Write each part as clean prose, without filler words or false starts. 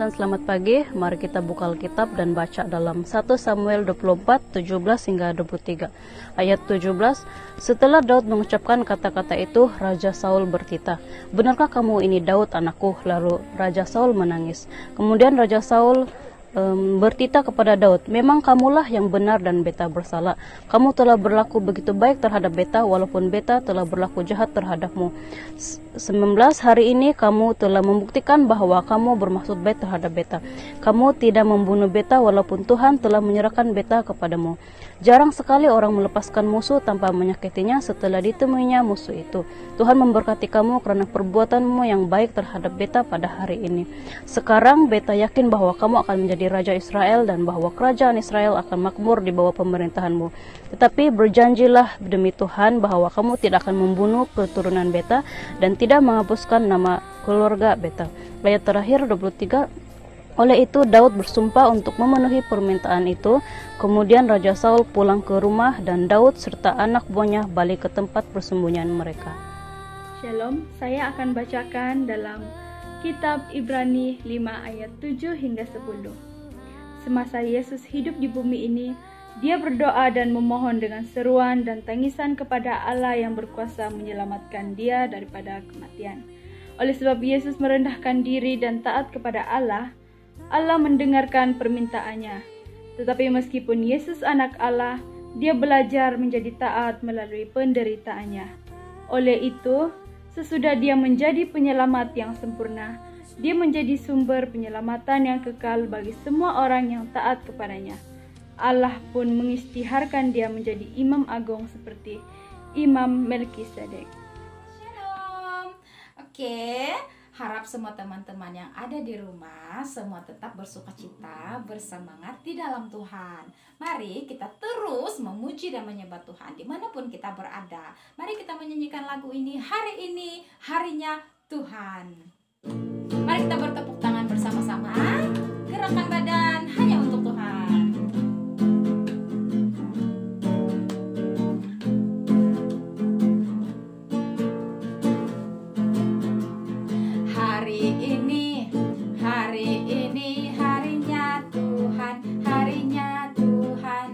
dan selamat pagi. Mari kita buka Alkitab dan baca dalam 1 Samuel 24, 17 hingga 23. Ayat 17, setelah Daud mengucapkan kata-kata itu, Raja Saul bertitah, "Benarkah kamu ini Daud anakku?" Lalu Raja Saul menangis. Kemudian Raja Saul bertitah kepada Daud, "Memang kamulah yang benar dan beta bersalah. Kamu telah berlaku begitu baik terhadap beta, walaupun beta telah berlaku jahat terhadapmu. 19 hari ini kamu telah membuktikan bahwa kamu bermaksud baik terhadap beta. Kamu tidak membunuh beta walaupun Tuhan telah menyerahkan beta kepadamu. Jarang sekali orang melepaskan musuh tanpa menyakitinya setelah ditemuinya musuh itu. Tuhan memberkati kamu karena perbuatanmu yang baik terhadap beta pada hari ini. Sekarang beta yakin bahwa kamu akan menjadi raja Israel dan bahwa kerajaan Israel akan makmur di bawah pemerintahanmu. Tetapi berjanjilah demi Tuhan bahwa kamu tidak akan membunuh keturunan beta dan tidak menghapuskan nama keluarga beta." Ayat terakhir 23. Oleh itu Daud bersumpah untuk memenuhi permintaan itu. Kemudian Raja Saul pulang ke rumah dan Daud serta anak buahnya balik ke tempat persembunyian mereka. Shalom, saya akan bacakan dalam Kitab Ibrani 5 ayat 7 hingga 10. Semasa Yesus hidup di bumi ini, dia berdoa dan memohon dengan seruan dan tangisan kepada Allah yang berkuasa menyelamatkan dia daripada kematian. Oleh sebab Yesus merendahkan diri dan taat kepada Allah, Allah mendengarkan permintaannya. Tetapi meskipun Yesus anak Allah, dia belajar menjadi taat melalui penderitaannya. Oleh itu, sesudah dia menjadi penyelamat yang sempurna, dia menjadi sumber penyelamatan yang kekal bagi semua orang yang taat kepadanya. Allah pun mengisytiharkan dia menjadi imam agung seperti Imam Melkisedek. Shalom. Oke, harap semua teman-teman yang ada di rumah semua tetap bersukacita, bersemangat di dalam Tuhan. Mari kita terus memuji dan menyembah Tuhan dimanapun kita berada. Mari kita menyanyikan lagu ini, hari ini harinya Tuhan. Mari kita bertepuk tangan bersama-sama. Gerakkan badan hanya untuk Tuhan. Hari ini harinya Tuhan, harinya Tuhan.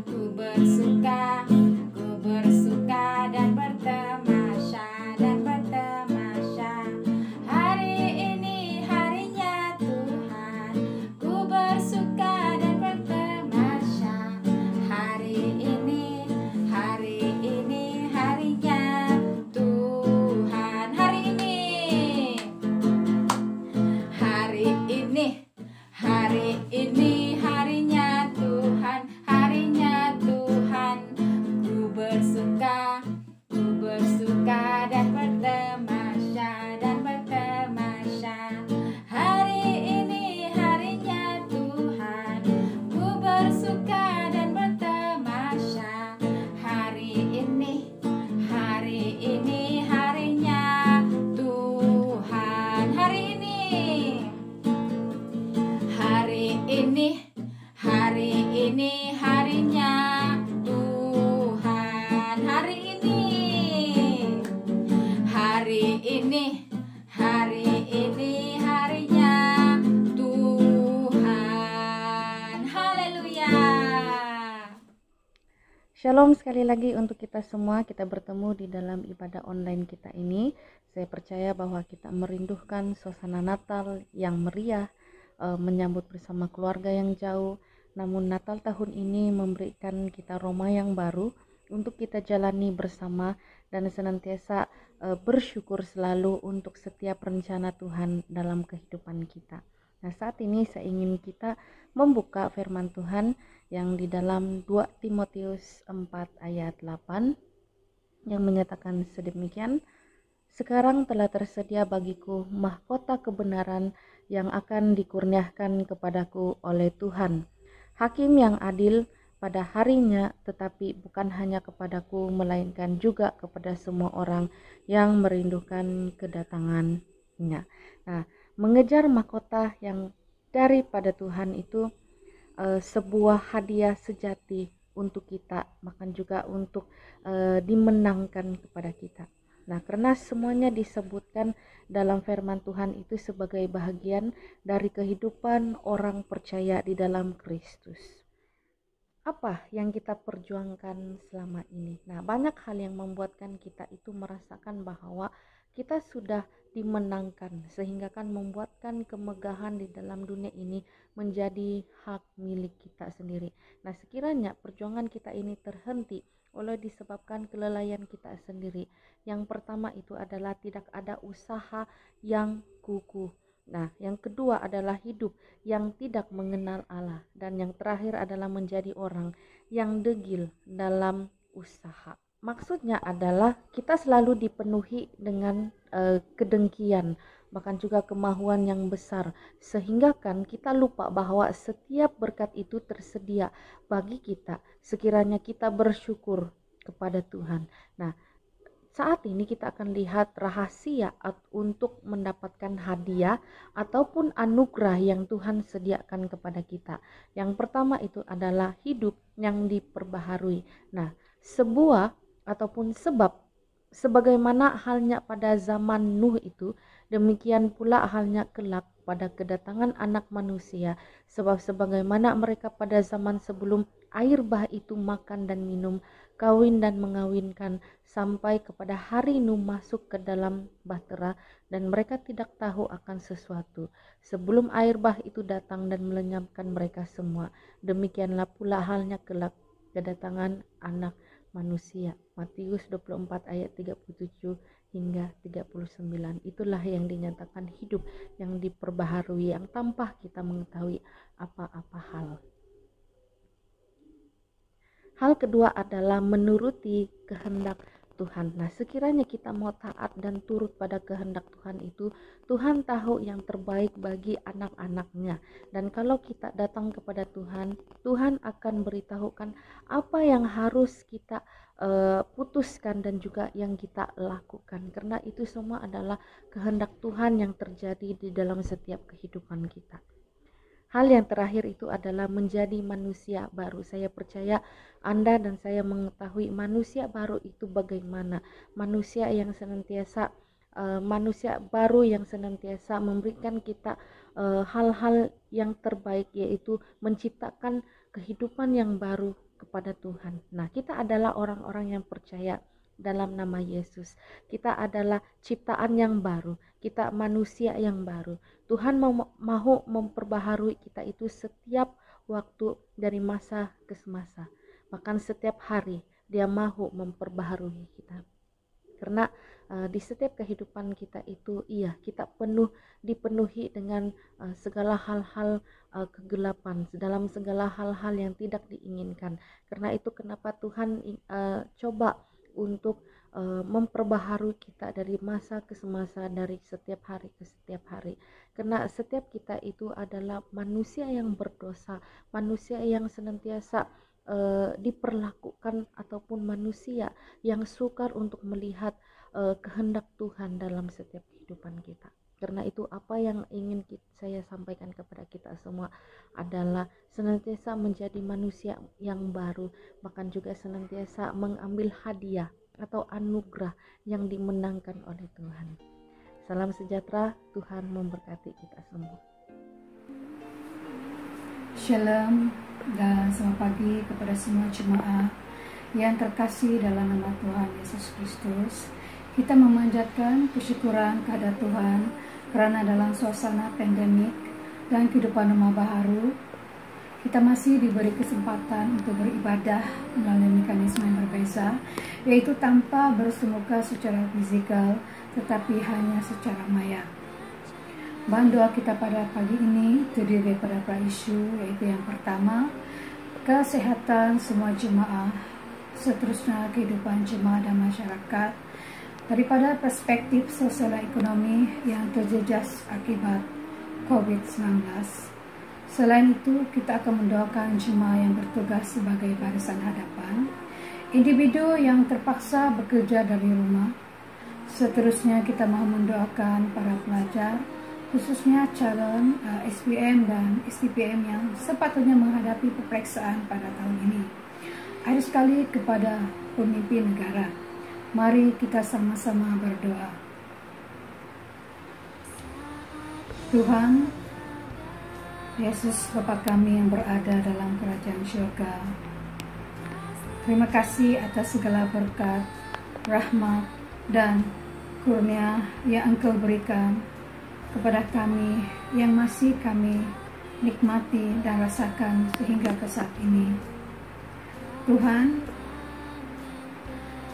Ku bersuka dan bertamasya, Hari ini harinya Tuhan. Ku bersuka dan bertamasya. Hari ini harinya Tuhan. Hari ini harinya Tuhan, harinya Tuhan. Ku bersuka dan bertamasya, Hari ini harinya Tuhan. Ku bersuka dan bertamasya. Hari ini harinya Tuhan. Hari ini harinya Tuhan. Hari ini harinya Tuhan. Haleluya. Shalom sekali lagi untuk kita semua. Kita bertemu di dalam ibadah online kita ini. Saya percaya bahwa kita merindukan suasana Natal yang meriah, menyambut bersama keluarga yang jauh. Namun Natal tahun ini memberikan kita Roma yang baru untuk kita jalani bersama dan senantiasa bersyukur selalu untuk setiap rencana Tuhan dalam kehidupan kita. Nah, saat ini saya ingin kita membuka firman Tuhan yang di dalam 2 Timotius 4 ayat 8 yang menyatakan sedemikian, "Sekarang telah tersedia bagiku mahkota kebenaran yang akan dikurniakan kepadaku oleh Tuhan, Hakim yang adil pada harinya, tetapi bukan hanya kepadaku, melainkan juga kepada semua orang yang merindukan kedatangannya." Nah, mengejar mahkota yang daripada Tuhan itu sebuah hadiah sejati untuk kita, bahkan juga untuk dimenangkan kepada kita. Nah, karena semuanya disebutkan dalam firman Tuhan itu sebagai bahagian dari kehidupan orang percaya di dalam Kristus. Apa yang kita perjuangkan selama ini? Nah, banyak hal yang membuatkan kita itu merasakan bahwa kita sudah dimenangkan, sehingga kan membuatkan kemegahan di dalam dunia ini menjadi hak milik kita sendiri. Nah, sekiranya perjuangan kita ini terhenti oleh disebabkan kelalaian kita sendiri. Yang pertama itu adalah tidak ada usaha yang kukuh. Nah, yang kedua adalah hidup yang tidak mengenal Allah. Dan yang terakhir adalah menjadi orang yang degil dalam usaha. Maksudnya adalah kita selalu dipenuhi dengan kedengkian, bahkan juga kemahuan yang besar, sehingga kan kita lupa bahwa setiap berkat itu tersedia bagi kita sekiranya kita bersyukur kepada Tuhan. Nah, saat ini kita akan lihat rahasia untuk mendapatkan hadiah ataupun anugerah yang Tuhan sediakan kepada kita. Yang pertama itu adalah hidup yang diperbaharui. Nah, sebuah ataupun sebagaimana halnya pada zaman Nuh itu, demikian pula halnya kelak pada kedatangan anak manusia. Sebab sebagaimana mereka pada zaman sebelum air bah itu makan dan minum, kawin dan mengawinkan, sampai kepada hari Nuh masuk ke dalam bahtera, dan mereka tidak tahu akan sesuatu sebelum air bah itu datang dan melenyapkan mereka semua. Demikianlah pula halnya kelak kedatangan anak manusia. Matius 24 ayat 37 hingga 39. Itulah yang dinyatakan hidup yang diperbaharui, yang tanpa kita mengetahui apa-apa hal. Hal kedua adalah menuruti kehendak Tuhan. Nah, sekiranya kita mau taat dan turut pada kehendak Tuhan itu, Tuhan tahu yang terbaik bagi anak-anaknya. Dan kalau kita datang kepada Tuhan, Tuhan akan beritahukan apa yang harus kita putuskan dan juga yang kita lakukan. Karena itu semua adalah kehendak Tuhan yang terjadi di dalam setiap kehidupan kita. Hal yang terakhir itu adalah menjadi manusia baru. Saya percaya Anda dan saya mengetahui manusia baru itu bagaimana. Manusia baru yang senantiasa memberikan kita hal-hal yang terbaik, yaitu menciptakan kehidupan yang baru kepada Tuhan. Nah, kita adalah orang-orang yang percaya dalam nama Yesus. Kita adalah ciptaan yang baru, kita manusia yang baru. Tuhan mau memperbaharui kita itu setiap waktu dari masa ke masa. Bahkan setiap hari Dia mau memperbaharui kita. Karena di setiap kehidupan kita itu kita dipenuhi dengan segala hal-hal kegelapan, dalam segala hal-hal yang tidak diinginkan. Karena itu kenapa Tuhan coba untuk memperbaharui kita dari masa ke masa, dari setiap hari ke setiap hari. Karena setiap kita itu adalah manusia yang berdosa, manusia yang senantiasa diperlakukan, ataupun manusia yang sukar untuk melihat kehendak Tuhan dalam setiap kehidupan kita. Karena itu apa yang ingin saya sampaikan kepada kita semua adalah senantiasa menjadi manusia yang baru, bahkan juga senantiasa mengambil hadiah atau anugerah yang dimenangkan oleh Tuhan. Salam sejahtera, Tuhan memberkati kita semua. Shalom dan selamat pagi kepada semua jemaat yang terkasih dalam nama Tuhan Yesus Kristus. Kita memanjatkan kesyukuran kepada Tuhan karena dalam suasana pandemik dan kehidupan rumah baru, kita masih diberi kesempatan untuk beribadah melalui mekanisme yang berbeza, yaitu tanpa bersemuka secara fisikal, tetapi hanya secara maya. Bahan doa kita pada pagi ini terdiri daripada beberapa isu, yaitu yang pertama, kesehatan semua jemaah, seterusnya kehidupan jemaah dan masyarakat, daripada perspektif sosial dan ekonomi yang terjejas akibat COVID-19. Selain itu, kita akan mendoakan jemaah yang bertugas sebagai barisan hadapan, individu yang terpaksa bekerja dari rumah. Seterusnya, kita mahu mendoakan para pelajar, khususnya calon SPM dan STPM yang sepatutnya menghadapi peperiksaan pada tahun ini. Akhir sekali kepada pemimpin negara. Mari kita sama-sama berdoa. Tuhan Yesus Bapa kami yang berada dalam kerajaan surga, terima kasih atas segala berkat, rahmat, dan kurnia yang Engkau berikan kepada kami yang masih kami nikmati dan rasakan sehingga ke saat ini. Tuhan,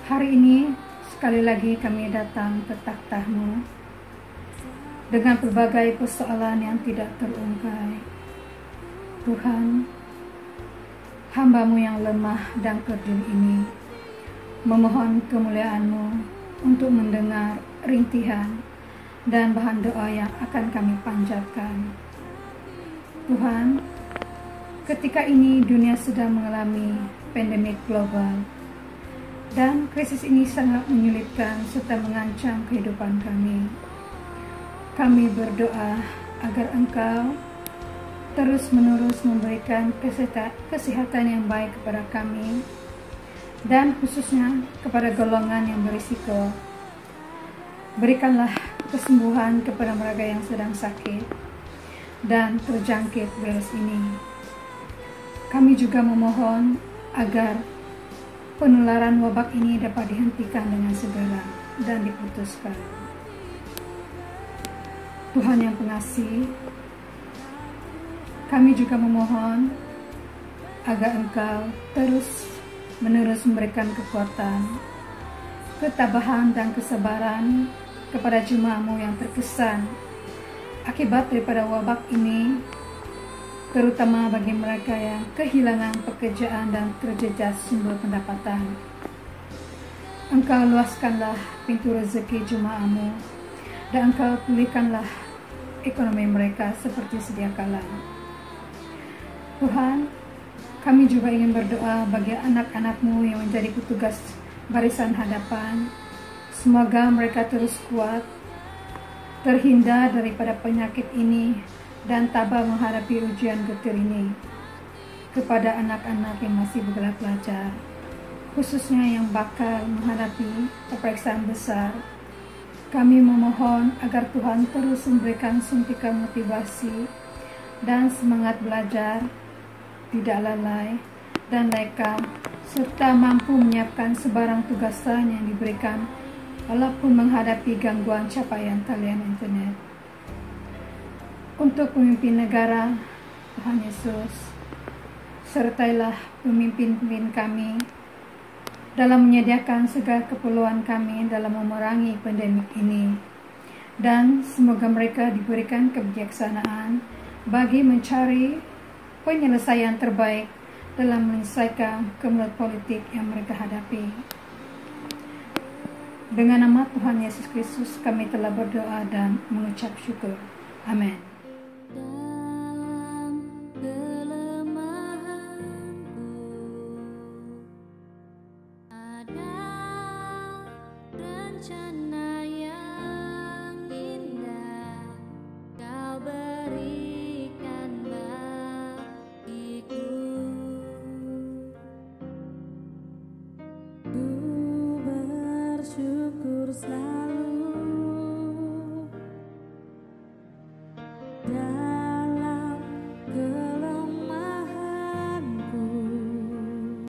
hari ini sekali lagi kami datang ke takhta-Mu dengan berbagai persoalan yang tidak terungkai. Tuhan, hamba-Mu yang lemah dan kerdil ini memohon kemuliaan-Mu untuk mendengar rintihan dan bahan doa yang akan kami panjatkan. Tuhan, ketika ini dunia sedang mengalami pandemik global dan krisis ini sangat menyulitkan serta mengancam kehidupan kami. Kami berdoa agar Engkau terus-menerus memberikan kesehatan yang baik kepada kami dan khususnya kepada golongan yang berisiko. Berikanlah kesembuhan kepada mereka yang sedang sakit dan terjangkit virus ini. Kami juga memohon agar penularan wabak ini dapat dihentikan dengan segera dan diputuskan. Tuhan yang pengasih, kami juga memohon agar Engkau terus-menerus memberikan kekuatan, ketabahan dan kesabaran kepada jemaat-Mu yang terkesan akibat daripada wabak ini, terutama bagi mereka yang kehilangan pekerjaan dan terjejas sumber pendapatan. Engkau luaskanlah pintu rezeki jemaat-Mu dan Engkau pulihkanlah ekonomi mereka seperti sedia kala. Tuhan, kami juga ingin berdoa bagi anak-anak-Mu yang menjadi petugas barisan hadapan. Semoga mereka terus kuat, terhindar daripada penyakit ini, dan tabah menghadapi ujian getir ini. Kepada anak-anak yang masih bergelar pelajar, khususnya yang bakal menghadapi peperiksaan besar, kami memohon agar Tuhan terus memberikan suntikan motivasi dan semangat belajar, tidak lalai dan lekang, serta mampu menyiapkan sebarang tugasan yang diberikan walaupun menghadapi gangguan capaian talian internet. Untuk pemimpin negara, Tuhan Yesus, sertailah pemimpin-pemimpin kami dalam menyediakan segala keperluan kami dalam memerangi pandemik ini, dan semoga mereka diberikan kebijaksanaan bagi mencari penyelesaian terbaik dalam menyelesaikan kemelut politik yang mereka hadapi. Dengan nama Tuhan Yesus Kristus kami telah berdoa dan mengucap syukur. Amin. Bersyukur selalu dan